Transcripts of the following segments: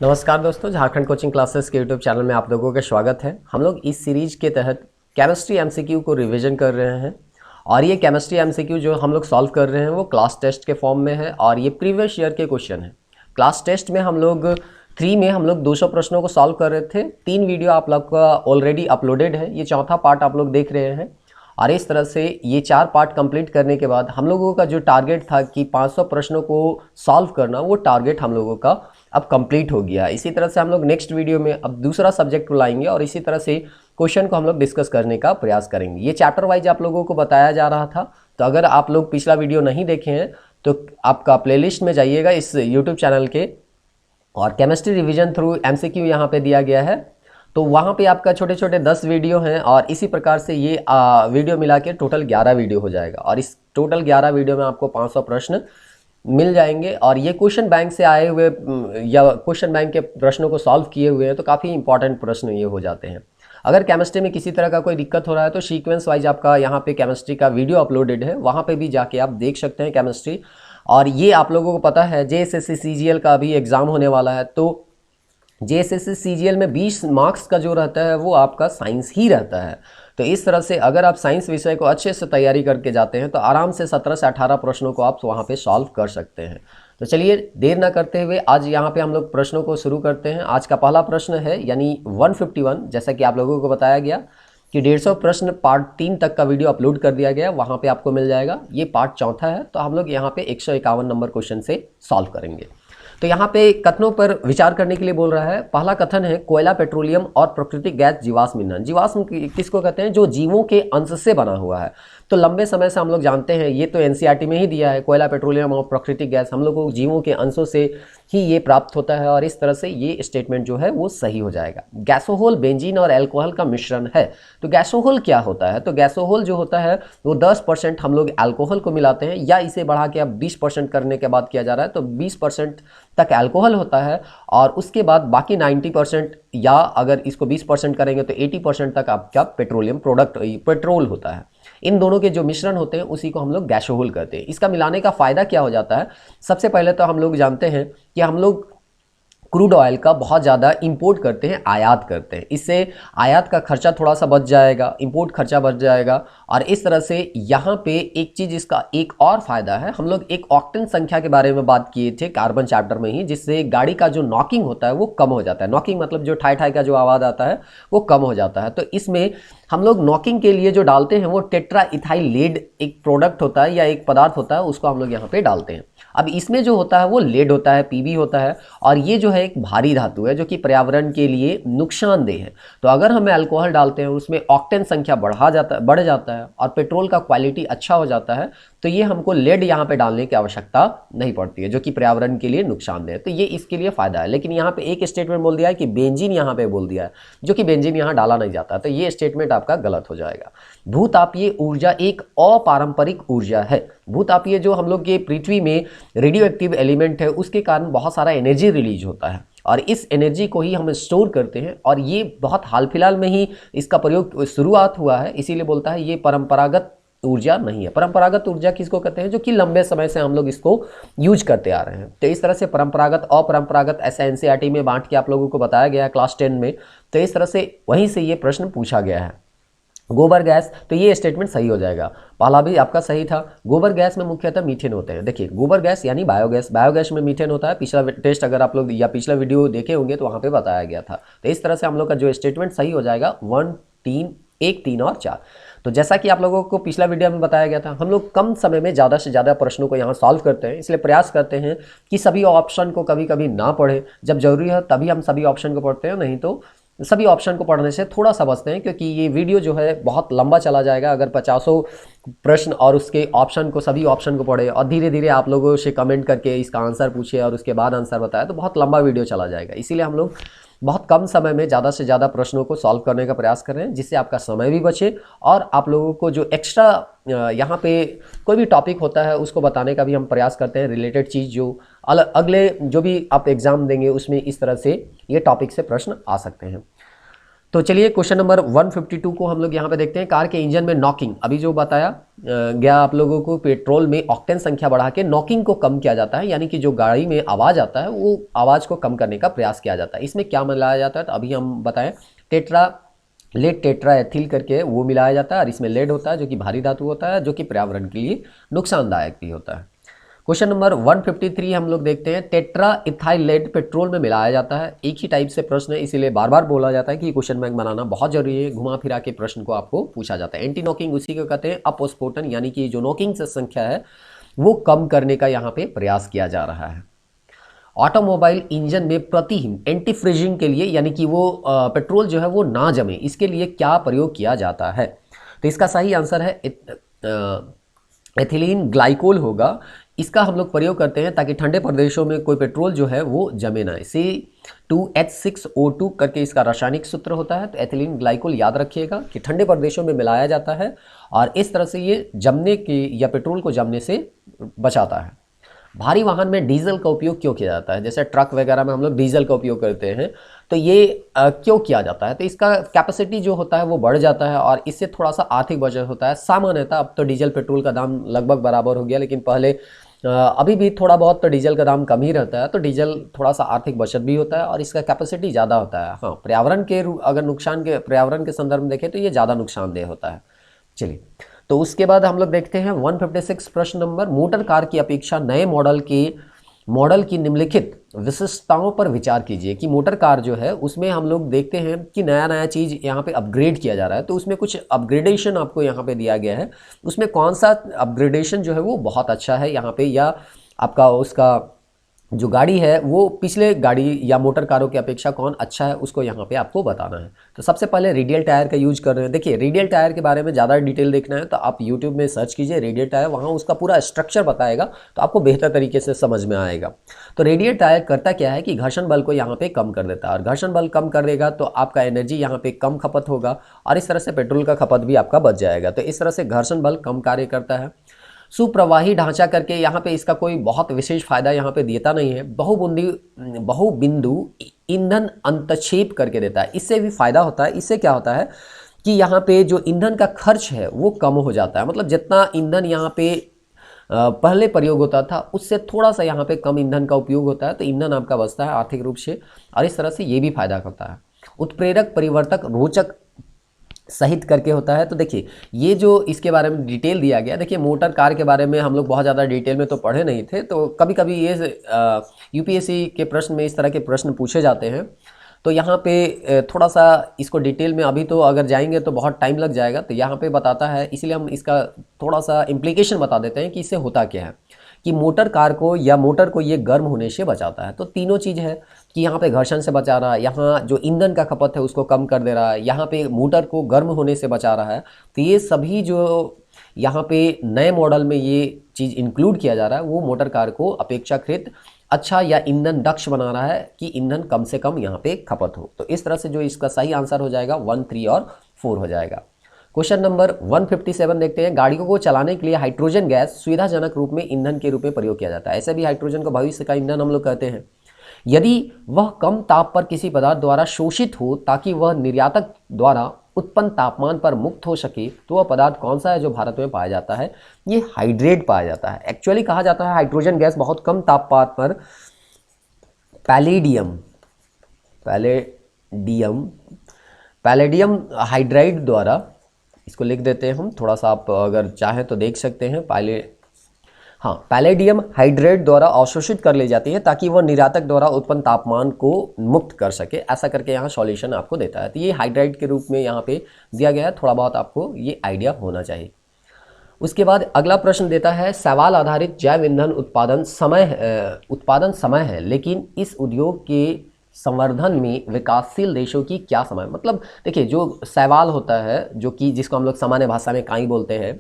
नमस्कार दोस्तों, Jharkhand coaching classes के यूट्यूब चैनल में आप लोगों का स्वागत है। हम लोग इस सीरीज के तहत केमिस्ट्री एमसीक्यू को रिवीजन कर रहे हैं और ये केमिस्ट्री एमसीक्यू जो हम लोग सॉल्व कर रहे हैं वो क्लास टेस्ट के फॉर्म में है और ये प्रीवियस ईयर के क्वेश्चन है। क्लास टेस्ट में हम लोग 3 में हम लोग 200 प्रश्नों को सॉल्व कर रहे थे। 3 वीडियो आप लोग का ऑलरेडी अपलोडेड है, ये चौथा पार्ट आप लोग देख रहे हैं और इस तरह से ये 4 पार्ट कंप्लीट करने के बाद हम लोगों का जो टारगेट था कि 500 प्रश्नों को सॉल्व करना, वो टारगेट हम लोगों का अब कंप्लीट हो गया। इसी तरह से हम लोग नेक्स्ट वीडियो में अब दूसरा सब्जेक्ट को लाएंगे और इसी तरह से क्वेश्चन को हम लोग डिस्कस करने का प्रयास करेंगे। ये चैप्टर वाइज आप लोगों को बताया जा रहा था, तो अगर आप लोग पिछला वीडियो नहीं देखे हैं तो आपका प्लेलिस्ट में जाइएगा इस यूट्यूब चैनल के और केमिस्ट्री रिवीजन थ्रू एमसीक्यू यहाँ पे दिया गया है, तो वहाँ पे आपका छोटे छोटे 10 वीडियो हैं और इसी प्रकार से ये वीडियो मिला के टोटल 11 वीडियो हो जाएगा और इस टोटल 11 वीडियो में आपको 500 प्रश्न मिल जाएंगे और ये क्वेश्चन बैंक से आए हुए या क्वेश्चन बैंक के प्रश्नों को सॉल्व किए हुए हैं, तो काफ़ी इंपॉर्टेंट प्रश्न ये हो जाते हैं। अगर केमिस्ट्री में किसी तरह का कोई दिक्कत हो रहा है तो सीक्वेंस वाइज आपका यहाँ पे केमिस्ट्री का वीडियो अपलोडेड है, वहाँ पे भी जाके आप देख सकते हैं केमिस्ट्री। और ये आप लोगों को पता है जेएसएससी सीजीएल का भी एग्ज़ाम होने वाला है, तो जेएसएससी सीजीएल में 20 मार्क्स का जो रहता है वो आपका साइंस ही रहता है। तो इस तरह से अगर आप साइंस विषय को अच्छे से तैयारी करके जाते हैं तो आराम से 17 से 18 प्रश्नों को आप वहाँ पे सॉल्व कर सकते हैं। तो चलिए देर ना करते हुए आज यहाँ पे हम लोग प्रश्नों को शुरू करते हैं। आज का पहला प्रश्न है यानी 151, जैसा कि आप लोगों को बताया गया कि 150 प्रश्न पार्ट 3 तक का वीडियो अपलोड कर दिया गया, वहाँ पे आपको मिल जाएगा। ये पार्ट चौथा है, तो हम लोग यहाँ पे 151 नंबर क्वेश्चन से सॉल्व करेंगे। तो यहाँ पे कथनों पर विचार करने के लिए बोल रहा है। पहला कथन है कोयला, पेट्रोलियम और प्राकृतिक गैस जीवाश्म ईंधन। जीवाश्म किसको कहते हैं? जो जीवों के अंश से बना हुआ है। तो लंबे समय से हम लोग जानते हैं, ये तो एनसीईआरटी में ही दिया है, कोयला, पेट्रोलियम और प्राकृतिक गैस हम लोग को जीवों के अंशों से ही ये प्राप्त होता है और इस तरह से ये स्टेटमेंट जो है वो सही हो जाएगा। गैसोहोल बेंजीन और अल्कोहल का मिश्रण है। तो गैसोहोल क्या होता है? तो गैसोहोल जो होता है वो 10% हम लोग अल्कोहल को मिलाते हैं, या इसे बढ़ा के अब 20% करने के बाद किया जा रहा है, तो 20% तक अल्कोहल होता है और उसके बाद बाकी 90%, या अगर इसको 20% करेंगे तो 80% तक आपका पेट्रोलियम प्रोडक्ट पेट्रोल होता है। इन दोनों के जो मिश्रण होते हैं उसी को हम लोग गैसोहोल कहते हैं। इसका मिलाने का फ़ायदा क्या हो जाता है? सबसे पहले तो हम लोग जानते हैं कि हम लोग क्रूड ऑयल का बहुत ज़्यादा इंपोर्ट करते हैं, आयात करते हैं। इससे आयात का खर्चा थोड़ा सा बच जाएगा, इंपोर्ट खर्चा बच जाएगा और इस तरह से यहाँ पे एक चीज़, इसका एक और फ़ायदा है। हम लोग एक ऑक्टेन संख्या के बारे में बात किए थे कार्बन चैप्टर में ही, जिससे गाड़ी का जो नॉकिंग होता है वो कम हो जाता है। नॉकिंग मतलब जो ठाई ठाई का जो आवाज़ आता है वो कम हो जाता है। तो इसमें हम लोग नॉकिंग के लिए जो डालते हैं वो टेट्रा इथाइल लेड एक प्रोडक्ट होता है या एक पदार्थ होता है, उसको हम लोग यहाँ पे डालते हैं। अब इसमें जो होता है वो लेड होता है, पीबी होता है और ये जो है एक भारी धातु है जो कि पर्यावरण के लिए नुकसानदेह है। तो अगर हमें अल्कोहल डालते हैं उसमें ऑक्टेन संख्या बढ़ जाता है और पेट्रोल का क्वालिटी अच्छा हो जाता है, तो ये हमको लेड यहाँ पे डालने की आवश्यकता नहीं पड़ती है, जो कि पर्यावरण के लिए नुकसानदेह है। तो ये इसके लिए फ़ायदा है। लेकिन यहाँ पे एक स्टेटमेंट बोल दिया है कि बेंजीन यहाँ पे बोल दिया है, जो कि बेंजीन यहाँ डाला नहीं जाता, तो ये स्टेटमेंट आपका गलत हो जाएगा। भूतापीय ऊर्जा एक अपारंपरिक ऊर्जा है। भूतापीय जो हम लोग के पृथ्वी में रेडियो एक्टिव एलिमेंट है उसके कारण बहुत सारा एनर्जी रिलीज होता है और इस एनर्जी को ही हम स्टोर करते हैं और ये बहुत हाल फिलहाल में ही इसका प्रयोग शुरुआत हुआ है, इसीलिए बोलता है ये परंपरागत ऊर्जा नहीं है। परंपरागत ऊर्जा किसको कहते हैं? जो कि लंबे समय से हम लोग इसको यूज करते आ रहे हैं। तो इस तरह से परंपरागत, अपरंपरागत ऐसा एनसीईआरटी में बांट के आप लोगों को बताया गया है क्लास 10 में। तो इस तरह से वहीं से ये प्रश्न पूछा गया है। गोबर गैस, तो ये स्टेटमेंट सही हो जाएगा। पहला भी आपका सही था। गोबर गैस में मुख्यतः मीथेन होते हैं। देखिए गोबर गैस यानी बायोगैस, बायोगैस में मीथेन होता है। पिछला टेस्ट अगर आप लोग या पिछला वीडियो देखे होंगे तो वहाँ पे बताया गया था। तो इस तरह से हम लोग का जो स्टेटमेंट सही हो जाएगा 1, 3, 1, 3 और 4। तो जैसा कि आप लोगों को पिछला वीडियो में बताया गया था, हम लोग कम समय में ज़्यादा से ज़्यादा प्रश्नों को यहाँ सॉल्व करते हैं, इसलिए प्रयास करते हैं कि सभी ऑप्शन को कभी कभी ना पढ़ें। जब जरूरी है तभी हम सभी ऑप्शन को पढ़ते हैं, नहीं तो सभी ऑप्शन को पढ़ने से थोड़ा सा बचते हैं, क्योंकि ये वीडियो जो है बहुत लंबा चला जाएगा। अगर 50 प्रश्न और उसके ऑप्शन को, सभी ऑप्शन को पढ़े और धीरे धीरे आप लोगों से कमेंट करके इसका आंसर पूछे और उसके बाद आंसर बताए, तो बहुत लंबा वीडियो चला जाएगा। इसीलिए हम लोग बहुत कम समय में ज़्यादा से ज़्यादा प्रश्नों को सॉल्व करने का प्रयास कर रहे हैं, जिससे आपका समय भी बचे और आप लोगों को जो एक्स्ट्रा यहाँ पे कोई भी टॉपिक होता है उसको बताने का भी हम प्रयास करते हैं। रिलेटेड चीज़ जो अगले जो भी आप एग्ज़ाम देंगे उसमें इस तरह से ये टॉपिक से प्रश्न आ सकते हैं। तो चलिए क्वेश्चन नंबर 152 को हम लोग यहाँ पे देखते हैं। कार के इंजन में नॉकिंग, अभी जो बताया गया आप लोगों को, पेट्रोल में ऑक्टेन संख्या बढ़ा के नॉकिंग को कम किया जाता है, यानी कि जो गाड़ी में आवाज़ आता है वो आवाज़ को कम करने का प्रयास किया जाता है। इसमें क्या मिलाया जाता है तो अभी हम बताएं, लेड टेट्रा एथिल करके वो मिलाया जाता है, और इसमें लेड होता है जो कि भारी धातु होता है, जो कि पर्यावरण के लिए नुकसानदायक भी होता है। क्वेश्चन नंबर 153 हम लोग देखते हैं। टेट्रा इथाइल लेड पेट्रोल में मिलाया जाता है। एक ही टाइप से प्रश्न है, इसीलिए बार बार बोला जाता है कि क्वेश्चन बैंक बनाना बहुत जरूरी है। घुमा फिरा के प्रश्न को आपको पूछा जाता है। एंटी नॉकिंग उसी को कहते हैं अपस्फोटन, यानी कि जो नॉकिंग से संख्या है वो कम करने का यहाँ पे प्रयास किया जा रहा है। ऑटोमोबाइल इंजन में प्रतिहीन एंटी फ्रीजिंग के लिए, यानी कि वो पेट्रोल जो है वो ना जमे, इसके लिए क्या प्रयोग किया जाता है? तो इसका सही आंसर है एथिलीन ग्लाइकोल होगा। इसका हम लोग प्रयोग करते हैं ताकि ठंडे प्रदेशों में कोई पेट्रोल जो है वो जमे ना। C2H6O2 करके इसका रासायनिक सूत्र होता है। तो एथिलीन ग्लाइकोल याद रखिएगा कि ठंडे प्रदेशों में मिलाया जाता है, और इस तरह से ये जमने के या पेट्रोल को जमने से बचाता है। भारी वाहन में डीजल का उपयोग क्यों किया जाता है? जैसे ट्रक वगैरह में हम लोग डीजल का उपयोग करते हैं, तो ये क्यों किया जाता है? तो इसका कैपेसिटी जो होता है वो बढ़ जाता है, और इससे थोड़ा सा आर्थिक बचत होता है। सामान्यतः अब तो डीजल पेट्रोल का दाम लगभग बराबर हो गया, लेकिन पहले अभी भी थोड़ा बहुत तो डीजल का दाम कम ही रहता है। तो डीजल थोड़ा सा आर्थिक बचत भी होता है, और इसका कैपेसिटी ज़्यादा होता है। हाँ, पर्यावरण के अगर पर्यावरण के संदर्भ में देखें तो ये ज़्यादा नुकसानदेह होता है। चलिए, तो उसके बाद हम लोग देखते हैं 156 प्रश्न नंबर। मोटर कार की अपेक्षा नए मॉडल की निम्नलिखित विशिष्टताओं पर विचार कीजिए। कि मोटर कार जो है उसमें हम लोग देखते हैं कि नया नया चीज़ यहाँ पे अपग्रेड किया जा रहा है, तो उसमें कुछ अपग्रेडेशन आपको यहाँ पे दिया गया है। उसमें कौन सा अपग्रेडेशन जो है वो बहुत अच्छा है यहाँ पे, या आपका उसका जो गाड़ी है वो पिछले गाड़ी या मोटर कारों की अपेक्षा कौन अच्छा है, उसको यहाँ पे आपको बताना है। तो सबसे पहले रेडियल टायर का यूज कर रहे हैं। देखिए, रेडियल टायर के बारे में ज़्यादा डिटेल देखना है तो आप यूट्यूब में सर्च कीजिए रेडियल टायर, वहाँ उसका पूरा स्ट्रक्चर बताएगा, तो आपको बेहतर तरीके से समझ में आएगा। तो रेडियल टायर करता क्या है कि घर्षण बल को यहाँ पे कम कर देता है, और घर्षण बल कम कर देगा तो आपका एनर्जी यहाँ पे कम खपत होगा, और इस तरह से पेट्रोल का खपत भी आपका बच जाएगा। तो इस तरह से घर्षण बल कम कार्य करता है। सुप्रवाही ढांचा करके यहाँ पे इसका कोई बहुत विशेष फायदा यहाँ पे देता नहीं है। बहुबिंदु ईंधन अंतक्षेप करके देता है, इससे भी फायदा होता है। इससे क्या होता है कि यहाँ पे जो ईंधन का खर्च है वो कम हो जाता है। मतलब जितना ईंधन यहाँ पे पहले प्रयोग होता था उससे थोड़ा सा यहाँ पे कम ईंधन का उपयोग होता है, तो ईंधन आपका बचता है आर्थिक रूप से, और इस तरह से ये भी फायदा करता है। उत्प्रेरक परिवर्तक रोचक सहित करके होता है। तो देखिए, ये जो इसके बारे में डिटेल दिया गया, देखिए मोटर कार के बारे में हम लोग बहुत ज़्यादा डिटेल में तो पढ़े नहीं थे, तो कभी कभी ये यूपीएससी के प्रश्न में इस तरह के प्रश्न पूछे जाते हैं। तो यहाँ पे थोड़ा सा इसको डिटेल में अभी तो अगर जाएंगे तो बहुत टाइम लग जाएगा, तो यहाँ पे बताता है, इसलिए हम इसका थोड़ा सा इम्प्लीकेशन बता देते हैं कि इससे होता क्या है। कि मोटर कार को या मोटर को ये गर्म होने से बचाता है। तो तीनों चीज़ है कि यहाँ पे घर्षण से बचा रहा है, यहाँ जो ईंधन का खपत है उसको कम कर दे रहा है, यहाँ पे मोटर को गर्म होने से बचा रहा है। तो ये सभी जो यहाँ पे नए मॉडल में ये चीज़ इंक्लूड किया जा रहा है वो मोटर कार को अपेक्षाकृत अच्छा या ईंधन दक्ष बना रहा है कि ईंधन कम से कम यहाँ पे खपत हो। तो इस तरह से जो इसका सही आंसर हो जाएगा 1, 3 और 4 हो जाएगा। क्वेश्चन नंबर 157 देखते हैं। गाड़ियों को चलाने के लिए हाइड्रोजन गैस सुविधाजनक रूप में ईंधन के रूप में प्रयोग किया जाता है। ऐसे भी हाइड्रोजन को भविष्य का ईंधन हम लोग कहते हैं। यदि वह कम ताप पर किसी पदार्थ द्वारा शोषित हो ताकि वह निर्यातक द्वारा उत्पन्न तापमान पर मुक्त हो सके, तो वह पदार्थ कौन सा है जो भारत में पाया जाता है? ये हाइड्रेट पाया जाता है। एक्चुअली कहा जाता है हाइड्रोजन गैस बहुत कम तापमान पर पैलेडियम हाइड्राइड द्वारा, इसको लिख देते हैं हम, थोड़ा सा आप अगर चाहें तो देख सकते हैं। पैलेडियम हाइड्रेट द्वारा अवशोषित कर ली जाती है ताकि वह निर्यातक द्वारा उत्पन्न तापमान को मुक्त कर सके। ऐसा करके यहाँ सॉल्यूशन आपको देता है। तो ये हाइड्राइड के रूप में यहाँ पे दिया गया है, थोड़ा बहुत आपको ये आइडिया होना चाहिए। उसके बाद अगला प्रश्न देता है, सवाल आधारित जैव ईंधन उत्पादन समय है, लेकिन इस उद्योग के संवर्धन में विकासशील देशों की क्या समय? मतलब देखिए, जो शैवाल होता है, जो कि जिसको हम लोग सामान्य भाषा में काई बोलते हैं,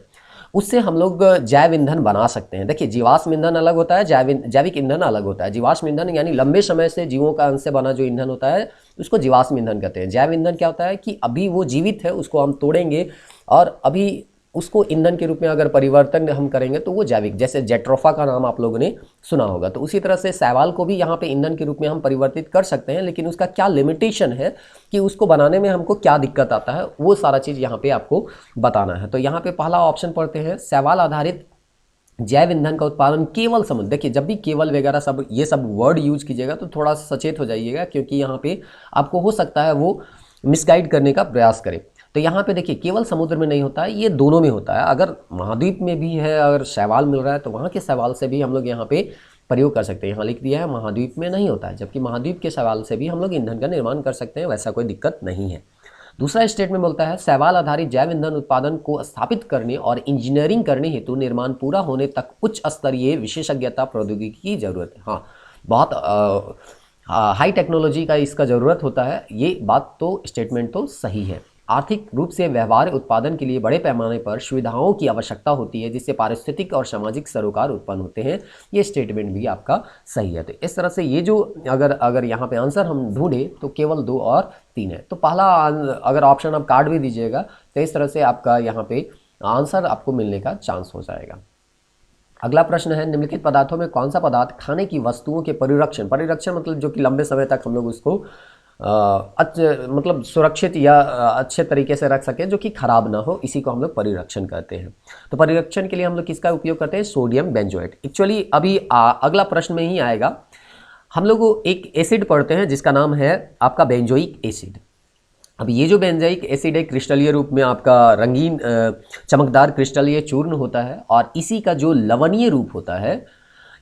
उससे हम लोग जैव ईंधन बना सकते हैं। देखिए, जीवाश्म ईंधन अलग होता है, जैविक ईंधन अलग होता है। जीवाश्म ईंधन यानी लंबे समय से जीवों का अंश से बना जो ईंधन होता है उसको जीवाश्म ईंधन कहते हैं। जैव ईंधन क्या होता है कि अभी वो जीवित है, उसको हम तोड़ेंगे और अभी उसको ईंधन के रूप में अगर परिवर्तन हम करेंगे तो वो जैविक, जैसे जेट्रोफा का नाम आप लोगों ने सुना होगा, तो उसी तरह से शैवाल को भी यहाँ पे ईंधन के रूप में हम परिवर्तित कर सकते हैं, लेकिन उसका क्या लिमिटेशन है कि उसको बनाने में हमको क्या दिक्कत आता है, वो सारा चीज़ यहाँ पे आपको बताना है। तो यहाँ पे पहला ऑप्शन पढ़ते हैं, शैवाल आधारित जैव ईंधन का उत्पादन केवल समुद्र। देखिए जब भी केवल वगैरह सब ये सब वर्ड यूज कीजिएगा तो थोड़ा सचेत हो जाइएगा, क्योंकि यहाँ पे आपको हो सकता है वो मिसगाइड करने का प्रयास करे। तो यहाँ पे देखिए केवल समुद्र में नहीं होता है, ये दोनों में होता है। अगर महाद्वीप में भी है, अगर शैवाल मिल रहा है तो वहाँ के शैवाल से भी हम लोग यहाँ पे प्रयोग कर सकते हैं। यहाँ लिख दिया है महाद्वीप में नहीं होता है, जबकि महाद्वीप के शैवाल से भी हम लोग ईंधन का निर्माण कर सकते हैं, वैसा कोई दिक्कत नहीं है। दूसरा स्टेटमेंट बोलता है शैवाल आधारित जैव ईंधन उत्पादन को स्थापित करने और इंजीनियरिंग करने हेतु निर्माण पूरा होने तक उच्च स्तरीय विशेषज्ञता प्रौद्योगिकी की जरूरत है। हाँ, बहुत हाई टेक्नोलॉजी का इसका ज़रूरत होता है, ये बात तो स्टेटमेंट तो सही है। आर्थिक रूप से व्यवहार्य उत्पादन के लिए बड़े पैमाने पर सुविधाओं की आवश्यकता होती है, जिससे पारिस्थितिक और सामाजिक सरोकार उत्पन्न होते हैं, ये स्टेटमेंट भी आपका सही है। तो इस तरह से ये जो अगर यहाँ पे आंसर हम ढूंढे तो केवल 2 और 3 है। तो पहला अगर ऑप्शन आप काट भी दीजिएगा तो इस तरह से आपका यहाँ पे आंसर आपको मिलने का चांस हो जाएगा। अगला प्रश्न है, निम्नलिखित पदार्थों में कौन सा पदार्थ खाने की वस्तुओं के परिरक्षण मतलब जो कि लंबे समय तक हम लोग उसको मतलब सुरक्षित या अच्छे तरीके से रख सकें, जो कि खराब ना हो, इसी को हम लोग परिरक्षण कहते हैं। तो परिरक्षण के लिए हम लोग किसका उपयोग करते हैं? Sodium benzoate. एक्चुअली अभी अगला प्रश्न में ही आएगा। हम लोग एक एसिड पढ़ते हैं जिसका नाम है आपका बेंजोइक एसिड। अब ये जो बेंजोइक एसिड है क्रिस्टलीय रूप में आपका रंगीन चमकदार क्रिस्टलीय चूर्ण होता है, और इसी का जो लवणीय रूप होता है,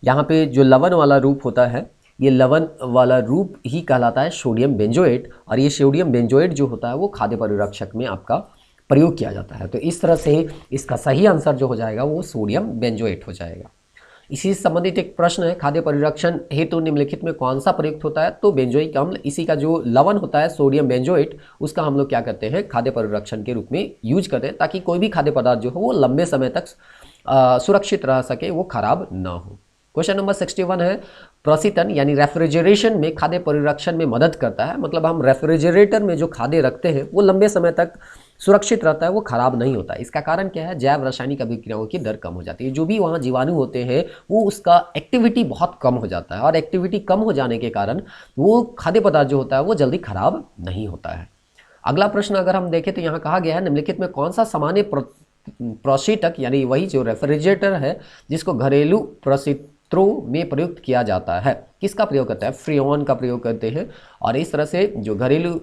यहाँ पे जो लवण वाला रूप होता है, ये लवण वाला रूप ही कहलाता है सोडियम बेंजोएट। और ये सोडियम बेंजोएट जो होता है वो खाद्य परिरक्षक में आपका प्रयोग किया जाता है। तो इस तरह से इसका सही आंसर जो हो जाएगा वो सोडियम बेंजोएट हो जाएगा। इसी से संबंधित एक प्रश्न है, खाद्य परिरक्षण हेतु निम्नलिखित में कौन सा प्रयुक्त होता है? तो बेंजोइक अम्ल, इसी का जो लवण होता है सोडियम बेंजोएट, उसका हम लोग क्या करते हैं? खाद्य परिरक्षण के रूप में यूज करते हैं, ताकि कोई भी खाद्य पदार्थ जो हो वो लंबे समय तक सुरक्षित रह सके, वो खराब ना हो। क्वेश्चन नंबर 61 है, प्रशीतन यानी रेफ्रिजरेशन में खाद्य परिरक्षण में मदद करता है। मतलब हम रेफ्रिजरेटर में जो खाद्य रखते हैं वो लंबे समय तक सुरक्षित रहता है, वो खराब नहीं होता। इसका कारण क्या है? जैव रासायनिक अभिक्रियाओं की दर कम हो जाती है। जो भी वहाँ जीवाणु होते हैं वो उसका एक्टिविटी बहुत कम हो जाता है, और एक्टिविटी कम हो जाने के कारण वो खाद्य पदार्थ जो होता है वो जल्दी खराब नहीं होता है। अगला प्रश्न अगर हम देखें तो यहाँ कहा गया है, निम्नलिखित में कौन सा सामान्य प्रशीतक यानी वही जो रेफ्रिजरेटर है जिसको घरेलू प्रशीतकों में प्रयुक्त किया जाता है, किसका प्रयोग करते हैं? फ्रीऑन का प्रयोग करते हैं। और इस तरह से जो घरेलू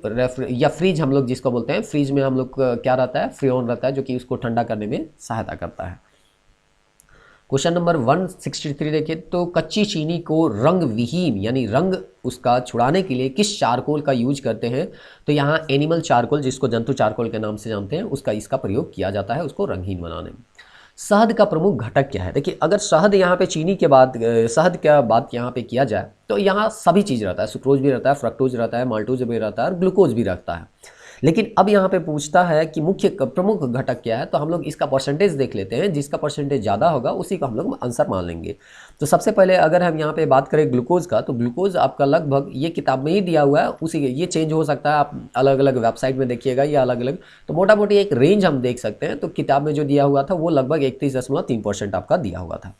या फ्रीज हम लोग जिसको बोलते हैं, फ्रीज में हम लोग क्या रहता है? फ्रीऑन रहता है, जो कि उसको ठंडा करने में सहायता करता है। क्वेश्चन नंबर 163 देखिए, तो कच्ची चीनी को रंग विहीन यानी रंग उसका छुड़ाने के लिए किस चारकोल का यूज करते हैं? तो यहाँ एनिमल चारकोल, जिसको जंतु चारकोल के नाम से जानते हैं, उसका इसका प्रयोग किया जाता है उसको रंगहीन बनाने में। शहद का प्रमुख घटक क्या है? देखिए अगर शहद यहाँ पे चीनी के बाद शहद का बात यहाँ पे किया जाए तो यहाँ सभी चीज़ रहता है, सुक्रोज भी रहता है, फ्रक्टोज रहता है, माल्टोज भी रहता है, और ग्लूकोज भी रहता है। लेकिन अब यहाँ पे पूछता है कि मुख्य प्रमुख घटक क्या है, तो हम लोग इसका परसेंटेज देख लेते हैं। जिसका परसेंटेज ज़्यादा होगा उसी को हम लोग आंसर मान लेंगे। तो सबसे पहले अगर हम यहाँ पे बात करें ग्लूकोज का, तो ग्लूकोज आपका लगभग ये किताब में ही दिया हुआ है, उसी ये चेंज हो सकता है, आप अलग अलग वेबसाइट में देखिएगा या अलग अलग, तो मोटा मोटी एक रेंज हम देख सकते हैं। तो किताब में जो दिया हुआ था वो लगभग 31.3% आपका दिया हुआ था।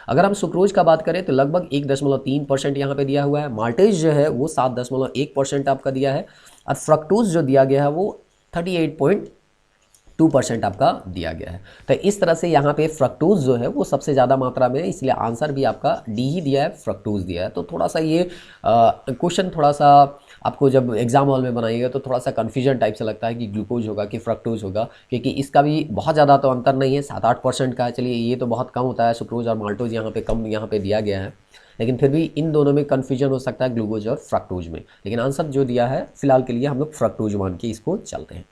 अगर हम सुक्रोज का बात करें तो लगभग 1.3% यहाँ पे दिया हुआ है। माल्टेज जो है वो 7.1% आपका दिया है, और फ्रक्टोज जो दिया गया है वो 38.2% आपका दिया गया है। तो इस तरह से यहाँ पे फ्रक्टोज जो है वो सबसे ज़्यादा मात्रा में है, इसलिए आंसर भी आपका डी ही दिया है, फ्रक्टोज दिया है। तो थोड़ा सा ये क्वेश्चन थोड़ा सा आपको जब एग्जाम हॉल में बनाइएगा तो थोड़ा सा कन्फ्यूजन टाइप से लगता है कि ग्लूकोज होगा कि फ्रक्टोज होगा, क्योंकि इसका भी बहुत ज़्यादा तो अंतर नहीं है, 7-8% का है। चलिए ये तो बहुत कम होता है, सुक्रोज और माल्टोज यहाँ पे कम यहाँ पे दिया गया है, लेकिन फिर भी इन दोनों में कन्फ्यूजन हो सकता है ग्लूकोज और फ्रक्टोज में। लेकिन आंसर जो दिया है फिलहाल के लिए हम लोग फ्रक्टोज मान के इसको चलते हैं।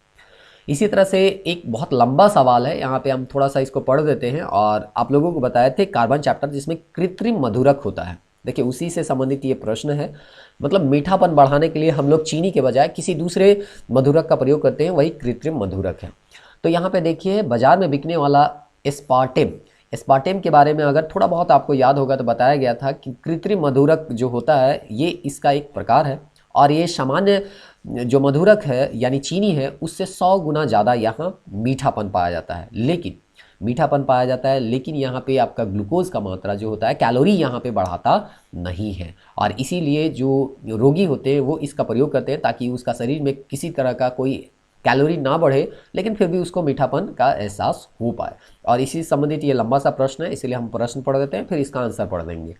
इसी तरह से एक बहुत लंबा सवाल है, यहाँ पे हम थोड़ा सा इसको पढ़ देते हैं। और आप लोगों को बताए थे कार्बन चैप्टर जिसमें कृत्रिम मधुरक होता है, देखिए उसी से संबंधित ये प्रश्न है। मतलब मीठापन बढ़ाने के लिए हम लोग चीनी के बजाय किसी दूसरे मधुरक का प्रयोग करते हैं, वही कृत्रिम मधुरक है। तो यहाँ पे देखिए बाजार में बिकने वाला एस्पार्टेम के बारे में अगर थोड़ा बहुत आपको याद होगा तो बताया गया था कि कृत्रिम मधुरक जो होता है ये इसका एक प्रकार है, और ये सामान्य जो मधुरक है यानी चीनी है उससे 100 गुना ज़्यादा यहाँ मीठापन पाया जाता है, लेकिन यहाँ पे आपका ग्लूकोज का मात्रा जो होता है कैलोरी यहाँ पे बढ़ाता नहीं है। और इसीलिए जो रोगी होते हैं वो इसका प्रयोग करते हैं ताकि उसका शरीर में किसी तरह का कोई कैलोरी ना बढ़े लेकिन फिर भी उसको मीठापन का एहसास हो पाए। और इसी संबंधित ये लंबा सा प्रश्न है, इसलिए हम प्रश्न पढ़ देते हैं फिर इसका आंसर पढ़ देंगे।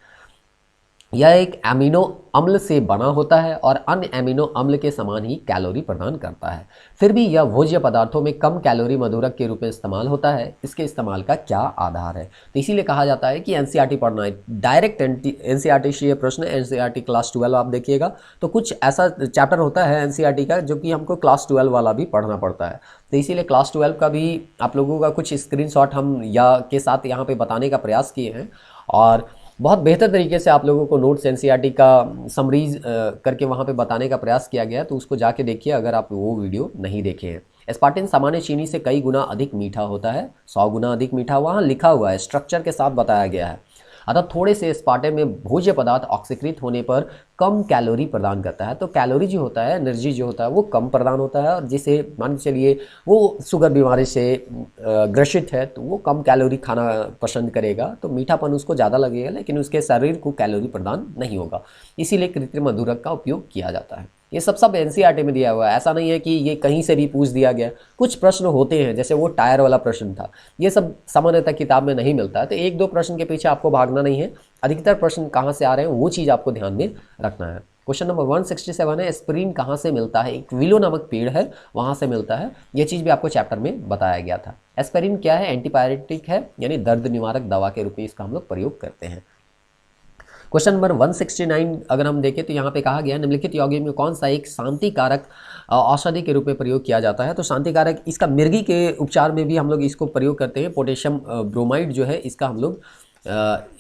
यह एक एमिनो अम्ल से बना होता है और अन्य एमिनो अम्ल के समान ही कैलोरी प्रदान करता है। फिर भी यह भोज्य पदार्थों में कम कैलोरी मधुरक के रूप में इस्तेमाल होता है। इसके इस्तेमाल का क्या आधार है? तो इसीलिए कहा जाता है कि एनसीईआरटी पढ़ना है। डायरेक्ट एनसीईआरटी से ये प्रश्न, एनसीईआरटी क्लास 12 आप देखिएगा तो कुछ ऐसा चैप्टर होता है एनसीईआरटी का जो कि हमको क्लास 12 वाला भी पढ़ना पड़ता है। तो इसीलिए क्लास 12 का भी आप लोगों का कुछ स्क्रीनशॉट हम के साथ यहाँ पे बताने का प्रयास किए हैं और बहुत बेहतर तरीके से आप लोगों को नोट्स एनसीईआरटी का समरीज करके वहाँ पे बताने का प्रयास किया गया, तो उसको जाके देखिए अगर आप वो वीडियो नहीं देखे हैं। एस्पार्टिन सामान्य चीनी से कई गुना अधिक मीठा होता है, 100 गुना अधिक मीठा वहाँ लिखा हुआ है, स्ट्रक्चर के साथ बताया गया है। अतः थोड़े से एस्पार्टिन में भोज्य पदार्थ ऑक्सीकृत होने पर कम कैलोरी प्रदान करता है। तो कैलोरी जो होता है, एनर्जी जो होता है वो कम प्रदान होता है और जिसे मान के चलिए वो शुगर बीमारी से ग्रसित है तो वो कम कैलोरी खाना पसंद करेगा, तो मीठापन उसको ज़्यादा लगेगा लेकिन उसके शरीर को कैलोरी प्रदान नहीं होगा। इसीलिए कृत्रिम मधुरक का उपयोग किया जाता है। ये सब एनसीईआरटी में दिया हुआ है, ऐसा नहीं है कि ये कहीं से भी पूछ दिया गया। कुछ प्रश्न होते हैं जैसे वो टायर वाला प्रश्न था, ये सब सामान्यतः किताब में नहीं मिलता है, तो एक दो प्रश्न के पीछे आपको भागना नहीं है। अधिकतर प्रश्न कहाँ से आ रहे हैं वो चीज़ आपको ध्यान में रखना है। क्वेश्चन नंबर 167 है, एस्पिरिन कहाँ से मिलता है? एक विलो नामक पेड़ है वहाँ से मिलता है। ये चीज़ भी आपको चैप्टर में बताया गया था। एस्पिरिन क्या है? एंटीपायरेटिक है, यानी दर्द निवारक दवा के रूप में इसका हम लोग प्रयोग करते हैं। क्वेश्चन नंबर 169 अगर हम देखें तो यहाँ पे कहा गया निम्नलिखित यौगिक में कौन सा एक शांति कारक औषधि के रूप में प्रयोग किया जाता है? तो शांति कारक इसका मिर्गी के उपचार में भी हम लोग इसको प्रयोग करते हैं। पोटेशियम ब्रोमाइड जो है इसका हम लोग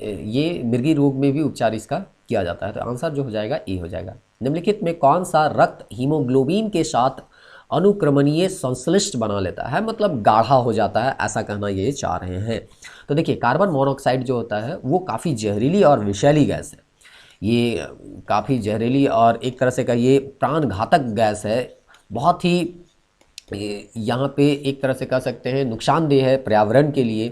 ये मिर्गी रोग में भी उपचार इसका किया जाता है। तो आंसर जो हो जाएगा ए हो जाएगा। निम्नलिखित में कौन सा रक्त हीमोग्लोबिन के साथ अनुक्रमणीय संश्लिष्ट बना लेता है, मतलब गाढ़ा हो जाता है, ऐसा कहना ये चाह रहे हैं। तो देखिए कार्बन मोनोऑक्साइड जो होता है वो काफ़ी जहरीली और विषैली गैस है। ये काफ़ी जहरीली और एक तरह से का ये प्राणघातक गैस है, बहुत ही यहाँ पे एक तरह से कह सकते हैं नुकसानदेह है पर्यावरण के लिए।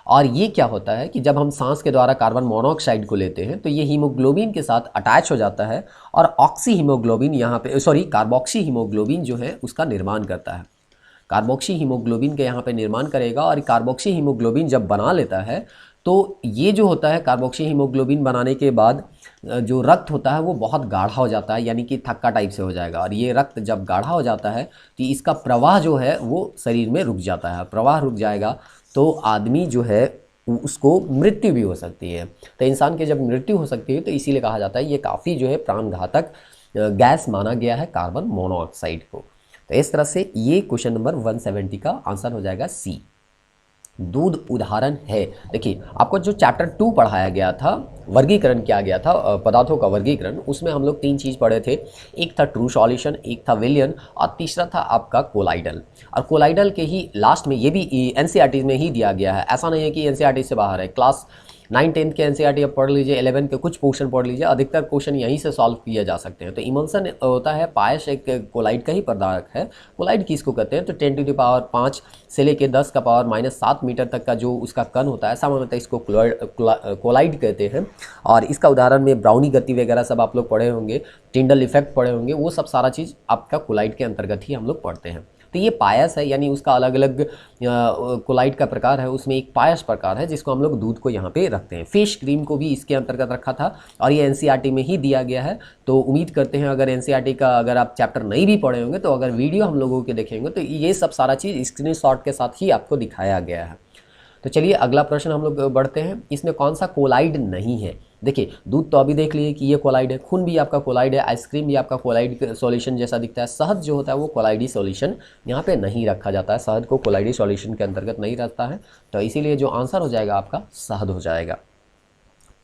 और ये क्या होता है कि जब हम सांस के द्वारा कार्बन मोनोऑक्साइड को लेते हैं तो ये हीमोग्लोबिन के साथ अटैच हो जाता है और ऑक्सी हीमोग्लोबिन यहाँ पे कार्बोक्सी हीमोग्लोबिन जो है उसका निर्माण करता है। कार्बोक्सी हीमोग्लोबिन के यहाँ पे निर्माण करेगा और कार्बोक्सी हीमोग्लोबिन जब बना लेता है तो ये जो होता है कार्बोक्सी हीमोग्लोबिन बनाने के बाद जो रक्त होता है वो बहुत गाढ़ा हो जाता है, यानी कि थक्का टाइप से हो जाएगा। और ये रक्त जब गाढ़ा हो जाता है तो इसका प्रवाह जो है वो शरीर में रुक जाता है। प्रवाह रुक जाएगा तो आदमी जो है उसको मृत्यु भी हो सकती है। तो इंसान की जब मृत्यु हो सकती है तो इसीलिए कहा जाता है ये काफ़ी जो है प्राणघातक गैस माना गया है कार्बन मोनोऑक्साइड को। तो इस तरह से ये क्वेश्चन नंबर 170 का आंसर हो जाएगा सी। दूध उदाहरण है। देखिए आपको जो चैप्टर 2 पढ़ाया गया था, वर्गीकरण किया गया था पदार्थों का वर्गीकरण, उसमें हम लोग 3 चीज़ पढ़े थे। एक था ट्रू सॉल्यूशन, एक था विलियन और तीसरा था आपका कोलाइडल। और कोलाइडल के ही लास्ट में ये भी एनसीईआरटी में ही दिया गया है, ऐसा नहीं है कि एनसीईआरटी से बाहर है। क्लास 9-10 के एनसीईआरटी आप पढ़ लीजिए, 11 के कुछ पोर्शन पढ़ लीजिए, अधिकतर क्वेश्चन यहीं से सॉल्व किए जा सकते हैं। तो इमल्सन होता है, पायस एक कोलाइड का ही पदार्थ है। कोलाइड किसको कहते हैं? तो 10⁵ से लेकर 10⁻⁻7 मीटर तक का जो उसका कण होता है सामान्यतः इसको कोलाइड कहते हैं। और इसका उदाहरण में ब्राउनी गति वगैरह सब आप लोग पढ़े होंगे, टिंडल इफेक्ट पढ़े होंगे, वो सब सारा चीज़ आपका कोलाइड के अंतर्गत ही हम लोग पढ़ते हैं। तो ये पायस है, यानी उसका अलग अलग कोलाइड का प्रकार है, उसमें एक पायस प्रकार है जिसको हम लोग दूध को यहाँ पे रखते हैं। फिश क्रीम को भी इसके अंतर्गत रखा था और ये एनसीईआरटी में ही दिया गया है। तो उम्मीद करते हैं अगर एनसीईआरटी का अगर आप चैप्टर नहीं भी पढ़े होंगे तो अगर वीडियो हम लोगों के देखेंगे तो ये सब सारा चीज़ स्क्रीनशॉट के साथ ही आपको दिखाया गया है। तो चलिए अगला प्रश्न हम लोग बढ़ते हैं। इसमें कौन सा कोलाइड नहीं है? देखिए दूध तो अभी देख लीजिए कि ये कोलाइड है, खून भी आपका कोलाइड है, आइसक्रीम भी आपका कोलाइड सॉल्यूशन जैसा दिखता है। शहद जो होता है वो कोलाइडी सॉल्यूशन यहाँ पे नहीं रखा जाता है, शहद को कोलाइडी सॉल्यूशन के अंतर्गत नहीं रहता है। तो इसीलिए जो आंसर हो जाएगा आपका शहद हो जाएगा।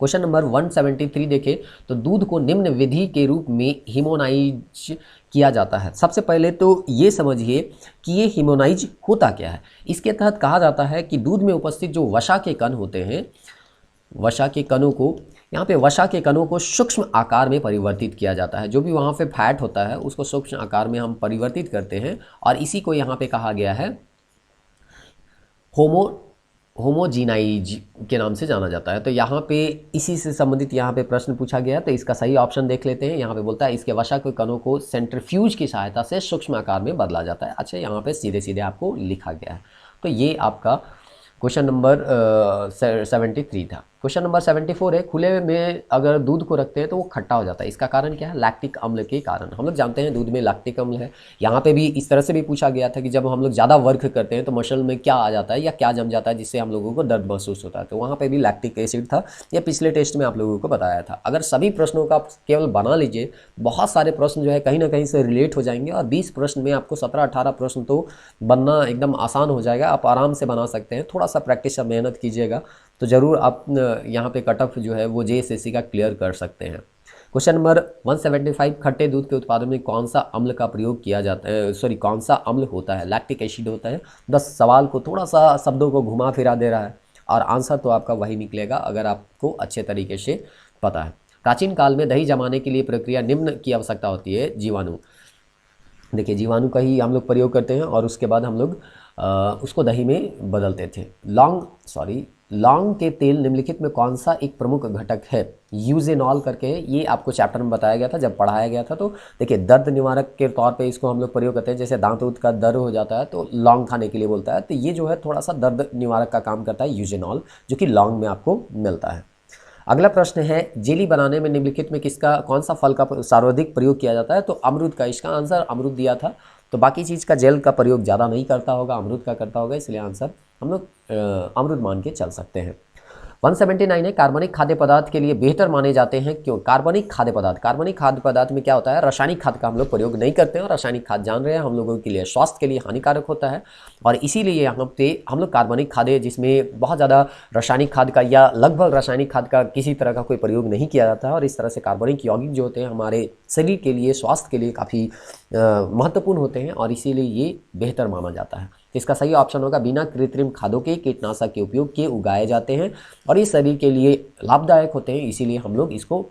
क्वेश्चन नंबर 173 देखें तो दूध को निम्न विधि के रूप में हीमोनाइज किया जाता है। सबसे पहले तो ये समझिए कि ये हीमोनाइज होता क्या है। इसके तहत कहा जाता है कि दूध में उपस्थित जो वसा के कण होते हैं, वसा के कणों को यहाँ पे वसा के कणों को सूक्ष्म आकार में परिवर्तित किया जाता है। जो भी वहाँ पे फैट होता है उसको सूक्ष्म आकार में हम परिवर्तित करते हैं और इसी को यहाँ पे कहा गया है होमोजीनाइज के नाम से जाना जाता है। तो यहाँ पे इसी से संबंधित यहाँ पे प्रश्न पूछा गया है, तो इसका सही ऑप्शन देख लेते हैं। यहाँ पे बोलता है इसके वसा के कणों को सेंट्रीफ्यूज की सहायता से सूक्ष्म आकार में बदला जाता है। अच्छा, यहाँ पे सीधे सीधे आपको लिखा गया है। तो ये आपका क्वेश्चन नंबर 73 था। क्वेश्चन नंबर 74 है, खुले में अगर दूध को रखते हैं तो वो खट्टा हो जाता है, इसका कारण क्या है? लैक्टिक अम्ल के कारण। हम लोग जानते हैं दूध में लैक्टिक अम्ल है। यहाँ पे भी इस तरह से भी पूछा गया था कि जब हम लोग ज़्यादा वर्क करते हैं तो मसल में क्या आ जाता है या क्या जम जाता है जिससे हम लोगों को दर्द महसूस होता है, तो वहाँ पर भी लैक्टिक एसिड था। ये पिछले टेस्ट में आप लोगों को बताया था। अगर सभी प्रश्नों का आप केवल बना लीजिए, बहुत सारे प्रश्न जो है कहीं ना कहीं से रिलेट हो जाएंगे और 20 प्रश्न में आपको 17-18 प्रश्न तो बनना एकदम आसान हो जाएगा। आप आराम से बना सकते हैं। थोड़ा सा प्रैक्टिस और मेहनत कीजिएगा तो ज़रूर आप यहाँ पे कट ऑफ जो है वो JSSC का क्लियर कर सकते हैं। क्वेश्चन नंबर 175, खट्टे दूध के उत्पादन में कौन सा अम्ल का प्रयोग किया जाता है, कौन सा अम्ल होता है? लैक्टिक एसिड होता है। बस सवाल को थोड़ा सा शब्दों को घुमा फिरा दे रहा है और आंसर तो आपका वही निकलेगा अगर आपको अच्छे तरीके से पता है। प्राचीन काल में दही जमाने के लिए प्रक्रिया निम्न की आवश्यकता होती है। जीवाणु, देखिए जीवाणु का ही हम लोग प्रयोग करते हैं और उसके बाद हम लोग उसको दही में बदलते थे। लौंग के तेल निम्नलिखित में कौन सा एक प्रमुख घटक है? यूजेनॉल करके है। ये आपको चैप्टर में बताया गया था जब पढ़ाया गया था। तो देखिए दर्द निवारक के तौर पे इसको हम लोग प्रयोग करते हैं। जैसे दांत उत का दर्द हो जाता है तो लौंग खाने के लिए बोलता है, तो ये जो है थोड़ा सा दर्द निवारक का काम करता है यूजेनॉल, जो कि लौंग में आपको मिलता है। अगला प्रश्न है, जेली बनाने में निम्नलिखित में कौन सा फल का सर्वाधिक प्रयोग किया जाता है? तो अमरूद का। इसका आंसर अमरूद दिया था। तो बाकी चीज़ का जेल का प्रयोग ज़्यादा नहीं करता होगा, अमरूद का करता होगा, इसलिए आंसर हम लोग अमरूद मान के चल सकते हैं। 179 है, कार्बनिक खाद्य पदार्थ के लिए बेहतर माने जाते हैं क्यों? कार्बनिक खाद्य पदार्थ में क्या होता है? रासायनिक खाद का हम लोग प्रयोग नहीं करते हैं और रासायनिक खाद जान रहे हैं हम लोगों के लिए स्वास्थ्य के लिए हानिकारक होता है और इसीलिए यहाँ पे हम लोग कार्बनिक खाद्य जिसमें बहुत ज़्यादा रासायनिक खाद का या लगभग रासायनिक खाद का किसी तरह का कोई प्रयोग नहीं किया जाता है और इस तरह से कार्बनिक यौगिक जो होते हैं हमारे शरीर के लिए, स्वास्थ्य के लिए काफ़ी महत्वपूर्ण होते हैं और इसीलिए ये बेहतर माना जाता है। इसका सही ऑप्शन होगा बिना कृत्रिम खादों के कीटनाशक के उपयोग के उगाए जाते हैं और ये शरीर के लिए लाभदायक होते हैं, इसीलिए हम लोग इसको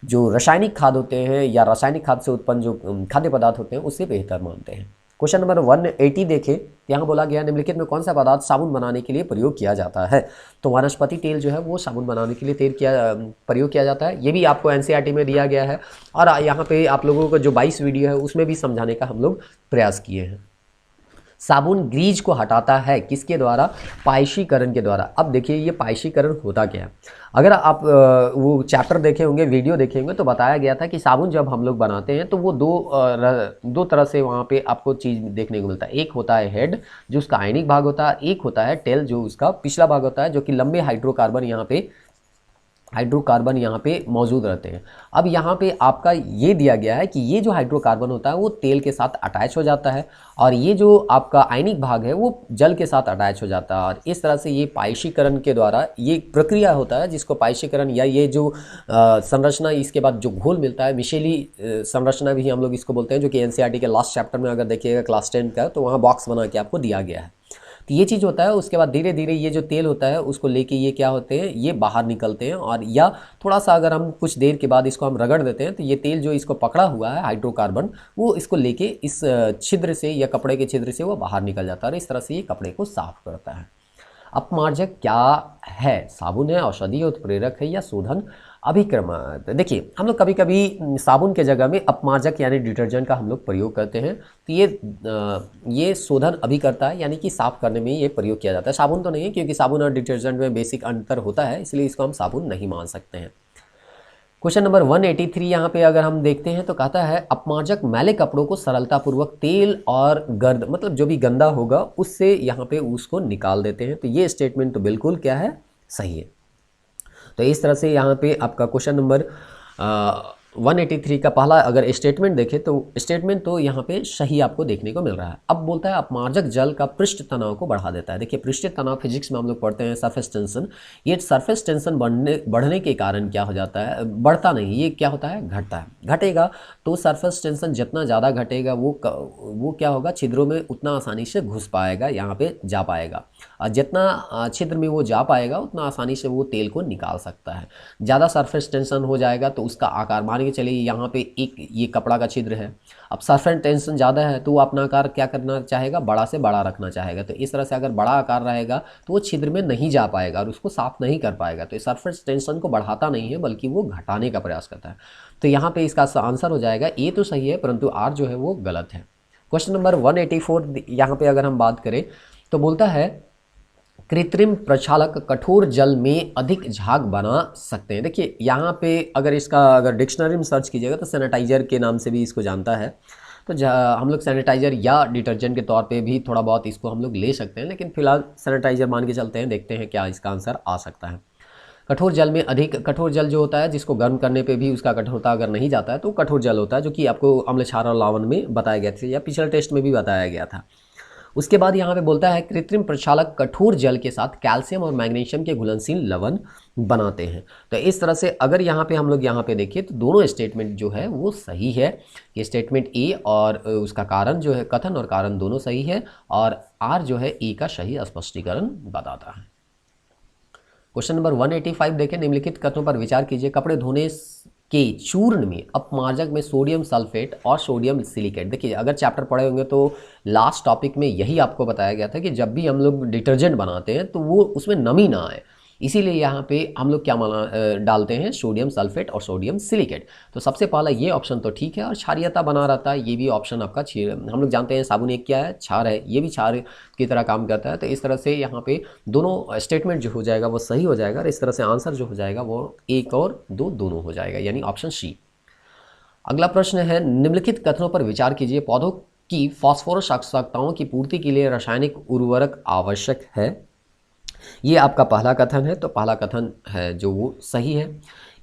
जो रासायनिक खाद होते हैं या रासायनिक खाद से उत्पन्न जो खाद्य पदार्थ होते हैं उससे बेहतर मानते हैं। क्वेश्चन नंबर 180 देखें, यहाँ बोला गया निम्नलिखित में कौन सा पदार्थ साबुन बनाने के लिए प्रयोग किया जाता है? तो वनस्पति तेल जो है वो साबुन बनाने के लिए प्रयोग किया जाता है। ये भी आपको NCERT में दिया गया है और यहाँ पे आप लोगों को जो 22 वीडियो है उसमें भी समझाने का हम लोग प्रयास किए हैं। साबुन ग्रीज को हटाता है किसके द्वारा? पायशीकरण के द्वारा। अब देखिए ये पायशीकरण होता क्या है? अगर आप वो चैप्टर देखे होंगे, वीडियो देखे होंगे तो बताया गया था कि साबुन जब हम लोग बनाते हैं तो वो दो तरह से वहाँ पे आपको चीज़ देखने को मिलता है। एक होता है हेड जो उसका आयनिक भाग होता है, एक होता है टेल जो उसका पिछला भाग होता है, जो कि लंबे हाइड्रोकार्बन यहाँ पे मौजूद रहते हैं। अब यहाँ पे आपका ये दिया गया है कि ये जो हाइड्रोकार्बन होता है वो तेल के साथ अटैच हो जाता है और ये जो आपका आयनिक भाग है वो जल के साथ अटैच हो जाता है और इस तरह से ये पायशीकरण के द्वारा ये प्रक्रिया होता है जिसको पायशीकरण या ये जो संरचना इसके बाद जो घोल मिलता है, मिशेली संरचना भी हम लोग इसको बोलते हैं, जो कि NCERT के लास्ट चैप्टर में अगर देखिएगा क्लास 10 का तो वहाँ बॉक्स बना के आपको दिया गया है। तो ये चीज़ होता है। उसके बाद धीरे धीरे ये जो तेल होता है उसको लेके ये क्या होते हैं, ये बाहर निकलते हैं और या थोड़ा सा अगर हम कुछ देर के बाद इसको हम रगड़ देते हैं तो ये तेल जो इसको पकड़ा हुआ है हाइड्रोकार्बन वो इसको लेके इस छिद्र से या कपड़े के छिद्र से वो बाहर निकल जाता है और इस तरह से ये कपड़े को साफ करता है। अपमार्जक क्या है? साबुन है, औषधि उत्प्रेरक है या शोधन अभिक्रमक? देखिए हम लोग कभी कभी साबुन के जगह में अपमार्जक यानी डिटर्जेंट का हम लोग प्रयोग करते हैं, तो ये शोधन अभिकर्ता है यानी कि साफ़ करने में ये प्रयोग किया जाता है। साबुन तो नहीं है क्योंकि साबुन और डिटर्जेंट में बेसिक अंतर होता है, इसलिए इसको हम साबुन नहीं मान सकते हैं। क्वेश्चन नंबर 183 यहाँ पे अगर हम देखते हैं तो कहता है अपमार्जक मैले कपड़ों को सरलतापूर्वक तेल और गर्द मतलब जो भी गंदा होगा उससे यहाँ पे उसको निकाल देते हैं। तो ये स्टेटमेंट तो बिल्कुल क्या है, सही है। तो इस तरह से यहाँ पे आपका क्वेश्चन नंबर 183 का पहला अगर स्टेटमेंट देखें तो स्टेटमेंट तो यहाँ पे सही आपको देखने को मिल रहा है। अब बोलता है अपमार्जक जल का पृष्ठ तनाव को बढ़ा देता है। देखिए पृष्ठ तनाव फिजिक्स में हम लोग पढ़ते हैं सरफेस टेंशन। ये सरफेस टेंशन बढ़ने के कारण क्या हो जाता है, बढ़ता नहीं, ये क्या होता है, घटता है। घटेगा तो सरफेस टेंशन जितना ज़्यादा घटेगा वो क्या होगा, छिद्रों में उतना आसानी से घुस पाएगा, यहाँ पे जा पाएगा। और जितना छिद्र में वो जा पाएगा उतना आसानी से वो तेल को निकाल सकता है। ज़्यादा सरफेस टेंशन हो जाएगा तो उसका आकार, मान के चलिए यहाँ पे एक ये कपड़ा का छिद्र है, अब सरफेस टेंशन ज़्यादा है तो वो अपना आकार क्या करना चाहेगा, बड़ा से बड़ा रखना चाहेगा। तो इस तरह से अगर बड़ा आकार रहेगा तो वो छिद्र में नहीं जा पाएगा और उसको साफ नहीं कर पाएगा। तो सरफेस टेंशन को बढ़ाता नहीं है बल्कि वो घटाने का प्रयास करता है। तो यहाँ पे इसका आंसर हो जाएगा ए तो सही है परंतु आर जो है वो गलत है। क्वेश्चन नंबर 184 यहाँ पे अगर हम बात करें तो बोलता है कृत्रिम प्रक्षालक कठोर जल में अधिक झाग बना सकते हैं। देखिए यहाँ पे अगर डिक्शनरी में सर्च कीजिएगा तो सैनिटाइजर के नाम से भी इसको जानता है। तो हम लोग सैनिटाइजर या डिटर्जेंट के तौर पे भी थोड़ा बहुत इसको हम लोग ले सकते हैं, लेकिन फिलहाल सैनिटाइजर मान के चलते हैं, देखते हैं क्या इसका आंसर आ सकता है। कठोर जल में अधिक, कठोर जल जो होता है जिसको गर्म करने पे भी उसका कठोरता अगर नहीं जाता है तो कठोर जल होता है, जो कि आपको अम्ल क्षार और लवण में बताया गया था या पिछले टेस्ट में भी बताया गया था। उसके बाद यहाँ पे बोलता है कृत्रिम प्रक्षालक कठोर जल के साथ कैल्शियम और मैग्नीशियम के घुलनशील लवण बनाते हैं। तो इस तरह से अगर यहाँ पे हम लोग यहाँ पे देखिए तो दोनों स्टेटमेंट जो है वो सही है। ये स्टेटमेंट ए और उसका कारण जो है, कथन और कारण दोनों सही है, और आर जो है ए का सही स्पष्टीकरण बताता है। क्वेश्चन नंबर 185 देखें, निम्नलिखित कथनों पर विचार कीजिए। कपड़े धोने के चूर्ण में अपमार्जक में सोडियम सल्फेट और सोडियम सिलिकेट। देखिए अगर चैप्टर पढ़े होंगे तो लास्ट टॉपिक में यही आपको बताया गया था कि जब भी हम लोग डिटर्जेंट बनाते हैं तो वो उसमें नमी ना आए, इसीलिए यहाँ पे हम लोग क्या डालते हैं, सोडियम सल्फेट और सोडियम सिलिकेट। तो सबसे पहला ये ऑप्शन तो ठीक है, और क्षारीयता बना रहता है, ये भी ऑप्शन आपका हम लोग जानते हैं साबुन एक क्या है, क्षार है, ये भी क्षार की तरह काम करता है। तो इस तरह से यहाँ पे दोनों स्टेटमेंट जो हो जाएगा वो सही हो जाएगा, और इस तरह से आंसर जो हो जाएगा वो एक और दो दोनों हो जाएगा, यानी ऑप्शन सी। अगला प्रश्न है, निम्नलिखित कथनों पर विचार कीजिए। पौधों की फास्फोरस आवश्यकताओं की पूर्ति के लिए रासायनिक उर्वरक आवश्यक है। ये आपका पहला कथन है, तो पहला कथन है जो वो सही है।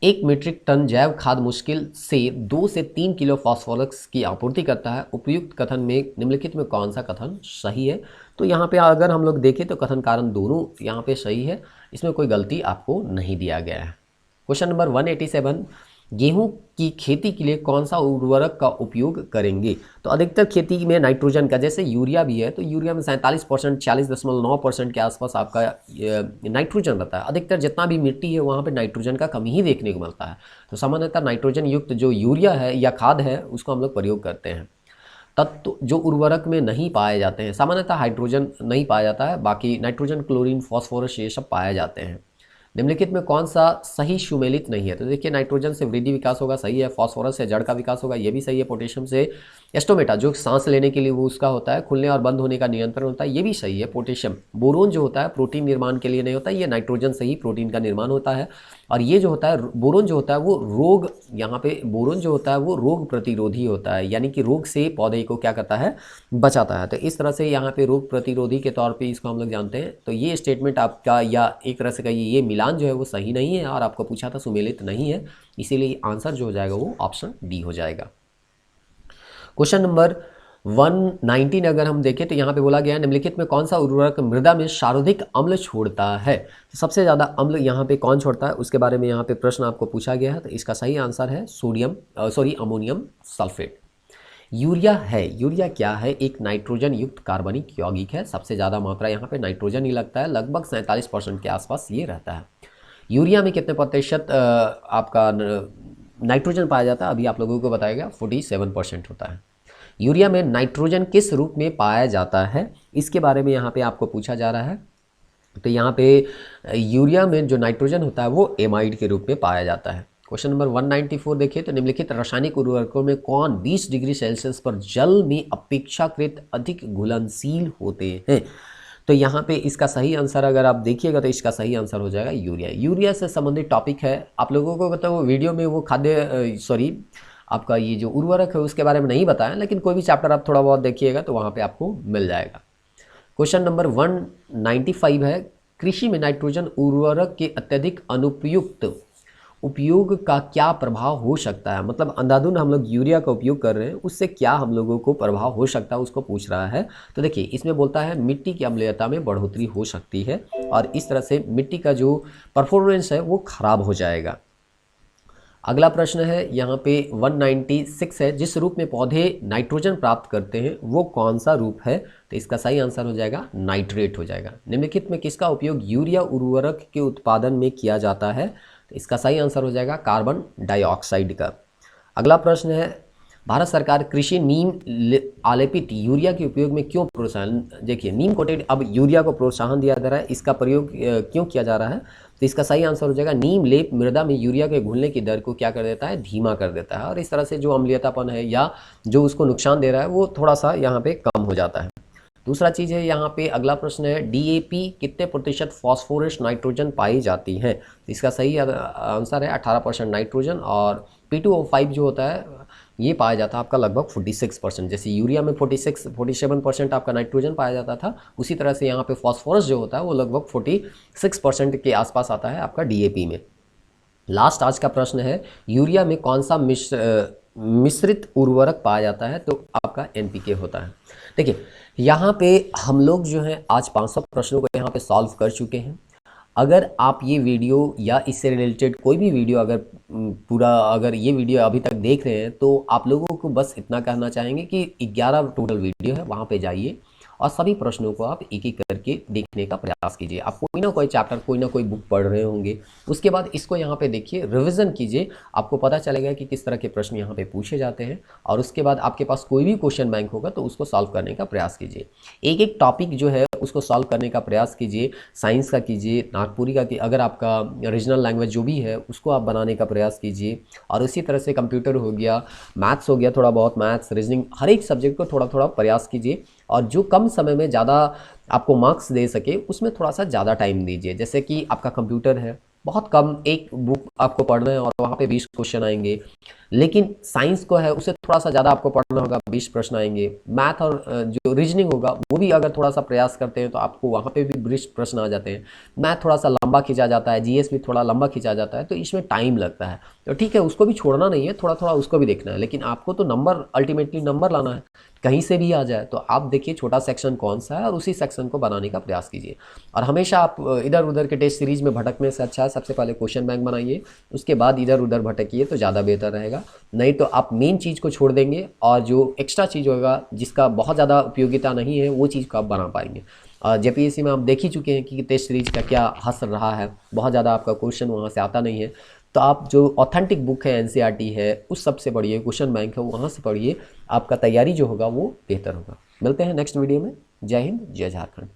1 मीट्रिक टन जैव खाद मुश्किल से 2 से 3 किलो फास्फोरस की आपूर्ति करता है। उपयुक्त कथन में निम्नलिखित में कौन सा कथन सही है? तो यहाँ पे अगर हम लोग देखें तो कथन कारण दोनों यहाँ पे सही है, इसमें कोई गलती आपको नहीं दिया गया है। क्वेश्चन नंबर 187, गेहूं की खेती के लिए कौन सा उर्वरक का उपयोग करेंगे? तो अधिकतर खेती में नाइट्रोजन का, जैसे यूरिया भी है तो यूरिया में 47%, 40.9% के आसपास आपका नाइट्रोजन रहता है। अधिकतर जितना भी मिट्टी है वहाँ पे नाइट्रोजन का कमी ही देखने को मिलता है। तो सामान्यतः नाइट्रोजन युक्त जो यूरिया है या खाद है उसको हम लोग प्रयोग करते हैं। तत्व जो उर्वरक में नहीं पाए जाते हैं, सामान्यतः हाइड्रोजन नहीं पाया जाता है, बाकी नाइट्रोजन, क्लोरीन, फॉस्फोरस ये सब पाए जाते हैं। निम्नलिखित में कौन सा सही सुमेलित नहीं है? तो देखिए नाइट्रोजन से वृद्धि विकास होगा, सही है। फॉस्फोरस से जड़ का विकास होगा, ये भी सही है। पोटेशियम से एस्टोमेटा जो सांस लेने के लिए वो उसका होता है, खुलने और बंद होने का नियंत्रण होता है, ये भी सही है। पोटेशियम, बोरोन जो होता है प्रोटीन निर्माण के लिए नहीं होता, ये नाइट्रोजन से ही प्रोटीन का निर्माण होता है। और ये जो होता है बोरोन जो होता है वो रोग, यहाँ पे बोरोन जो होता है वो रोग प्रतिरोधी होता है, यानी कि रोग से पौधे को क्या करता है, बचाता है। तो इस तरह से यहाँ पे रोग प्रतिरोधी के तौर पे इसको हम लोग जानते हैं। तो ये स्टेटमेंट आपका, या एक तरह से कहिए ये मिलान जो है वो सही नहीं है, और आपको पूछा था सुमेलित नहीं है, इसीलिए आंसर जो हो जाएगा वो ऑप्शन डी हो जाएगा। क्वेश्चन नंबर 119 अगर हम देखें तो यहाँ पे बोला गया है, निम्नलिखित में कौन सा उर्वरक मृदा में सर्वाधिक अम्ल छोड़ता है? तो सबसे ज़्यादा अम्ल यहाँ पे कौन छोड़ता है उसके बारे में यहाँ पे प्रश्न आपको पूछा गया है। तो इसका सही आंसर है अमोनियम सल्फेट। यूरिया है, यूरिया क्या है? एक नाइट्रोजन युक्त कार्बनिक यौगिक है। सबसे ज़्यादा मात्रा यहाँ पे नाइट्रोजन ही लगता है, लगभग 47% के आसपास ये रहता है। यूरिया में कितने प्रतिशत आपका नाइट्रोजन पाया जाता है? अभी आप लोगों को बताया गया 47% होता है। यूरिया में नाइट्रोजन किस रूप में पाया जाता है, इसके बारे में यहाँ पे आपको पूछा जा रहा है। तो यहाँ पे यूरिया में जो नाइट्रोजन होता है वो एमाइड के रूप में पाया जाता है। क्वेश्चन नंबर 194 देखिए, तो निम्नलिखित रासायनिक उर्वरकों में कौन 20 डिग्री सेल्सियस पर जल में अपेक्षाकृत अधिक घुलनशील होते हैं? तो यहाँ पे इसका सही आंसर अगर आप देखिएगा तो इसका सही आंसर हो जाएगा यूरिया। यूरिया से संबंधित टॉपिक है, आप लोगों को बताओ वीडियो में वो आपका ये जो उर्वरक है उसके बारे में नहीं बताया, लेकिन कोई भी चैप्टर आप थोड़ा बहुत देखिएगा तो वहाँ पे आपको मिल जाएगा। क्वेश्चन नंबर 195 है, कृषि में नाइट्रोजन उर्वरक के अत्यधिक अनुपयुक्त उपयोग का क्या प्रभाव हो सकता है, मतलब अंधाधुंध हम लोग यूरिया का उपयोग कर रहे हैं, उससे क्या हम लोगों को प्रभाव हो सकता है उसको पूछ रहा है। तो देखिए इसमें बोलता है मिट्टी की अम्लीयता में बढ़ोतरी हो सकती है और इस तरह से मिट्टी का जो परफॉर्मेंस है वो खराब हो जाएगा। अगला प्रश्न है यहाँ पे 196 है, जिस रूप में पौधे नाइट्रोजन प्राप्त करते हैं वो कौन सा रूप है। तो इसका सही आंसर हो जाएगा नाइट्रेट हो जाएगा। निम्नलिखित में किसका उपयोग यूरिया उर्वरक के उत्पादन में किया जाता है। तो इसका सही आंसर हो जाएगा कार्बन डाइऑक्साइड का। अगला प्रश्न है भारत सरकार कृषि नीम आलेपित यूरिया के उपयोग में क्यों प्रोत्साहन, देखिए नीम कोटेड अब यूरिया को प्रोत्साहन दिया जा रहा है, इसका प्रयोग क्यों किया जा रहा है। तो इसका सही आंसर हो जाएगा नीम लेप मृदा में यूरिया के घुलने की दर को क्या कर देता है, धीमा कर देता है और इस तरह से जो अम्लीयतापन है या जो उसको नुकसान दे रहा है वो थोड़ा सा यहाँ पे कम हो जाता है। दूसरा चीज़ है यहाँ पे अगला प्रश्न है डीएपी कितने प्रतिशत फॉस्फोरस नाइट्रोजन पाई जाती है। तो इसका सही आंसर है 18% नाइट्रोजन और P2O5 जो होता है ये पाया जाता है आपका लगभग 46%। जैसे यूरिया में 47% आपका नाइट्रोजन पाया जाता था, उसी तरह से यहाँ पे फॉस्फोरस जो होता है वो लगभग 46% के आसपास आता है आपका डीएपी में। लास्ट आज का प्रश्न है यूरिया में कौन सा मिश्रित उर्वरक पाया जाता है। तो आपका एनपीके होता है। देखिए यहाँ पे हम लोग जो है आज 500 प्रश्नों को यहाँ पे सॉल्व कर चुके हैं। अगर आप ये वीडियो या इससे रिलेटेड कोई भी वीडियो अगर ये वीडियो अभी तक देख रहे हैं तो आप लोगों को बस इतना कहना चाहेंगे कि 11 टोटल वीडियो है, वहाँ पे जाइए और सभी प्रश्नों को आप एक एक करके देखने का प्रयास कीजिए। आप कोई ना कोई चैप्टर कोई ना कोई बुक पढ़ रहे होंगे, उसके बाद इसको यहाँ पे देखिए, रिवीजन कीजिए, आपको पता चलेगा कि किस तरह के प्रश्न यहाँ पे पूछे जाते हैं और उसके बाद आपके पास कोई भी क्वेश्चन बैंक होगा तो उसको सॉल्व करने का प्रयास कीजिए। एक एक टॉपिक जो है उसको सॉल्व करने का प्रयास कीजिए। साइंस का कीजिए, नागपुरी का अगर आपका रीजनल लैंग्वेज जो भी है उसको आप बनाने का प्रयास कीजिए और उसी तरह से कंप्यूटर हो गया, मैथ्स हो गया, थोड़ा बहुत मैथ्स रीजनिंग हर एक सब्जेक्ट को थोड़ा थोड़ा प्रयास कीजिए और जो कम समय में ज़्यादा आपको मार्क्स दे सके उसमें थोड़ा सा ज़्यादा टाइम दीजिए। जैसे कि आपका कंप्यूटर है, बहुत कम एक बुक आपको पढ़ना है और वहाँ पे 20 क्वेश्चन आएंगे, लेकिन साइंस को है उसे थोड़ा सा ज़्यादा आपको पढ़ना होगा, 20 प्रश्न आएंगे। मैथ और जो रीजनिंग होगा वो भी अगर थोड़ा सा प्रयास करते हैं तो आपको वहाँ पे भी 20 प्रश्न आ जाते हैं। मैथ थोड़ा सा लंबा खींचा जाता है, जीएस भी थोड़ा लंबा खींचा जाता है, तो इसमें टाइम लगता है। तो ठीक है, उसको भी छोड़ना नहीं है, थोड़ा थोड़ा उसको भी देखना है, लेकिन आपको तो नंबर अल्टीमेटली नंबर लाना है, कहीं से भी आ जाए। तो आप देखिए छोटा सेक्शन कौन सा है और उसी सेक्शन को बनाने का प्रयास कीजिए। और हमेशा आप इधर उधर के टेस्ट सीरीज में भटकने से अच्छा है सबसे पहले क्वेश्चन बैंक बनाइए, उसके बाद इधर उधर भटकिए तो ज़्यादा बेहतर रहेगा। नहीं तो आप मेन चीज़ को छोड़ देंगे और जो एक्स्ट्रा चीज़ होगा जिसका बहुत ज़्यादा उपयोगिता नहीं है वो चीज़ को आप बना पाएंगे। जेपीएससी में आप देख ही चुके हैं कि टेस्ट सीरीज का क्या हसर रहा है, बहुत ज़्यादा आपका क्वेश्चन वहाँ से आता नहीं है। तो आप जो ऑथेंटिक बुक है एनसीईआरटी है उस सबसे पढ़िए, क्वेश्चन बैंक है वहाँ से पढ़िए, आपका तैयारी जो होगा वो बेहतर होगा। मिलते हैं नेक्स्ट वीडियो में। जय हिंद, जय झारखंड।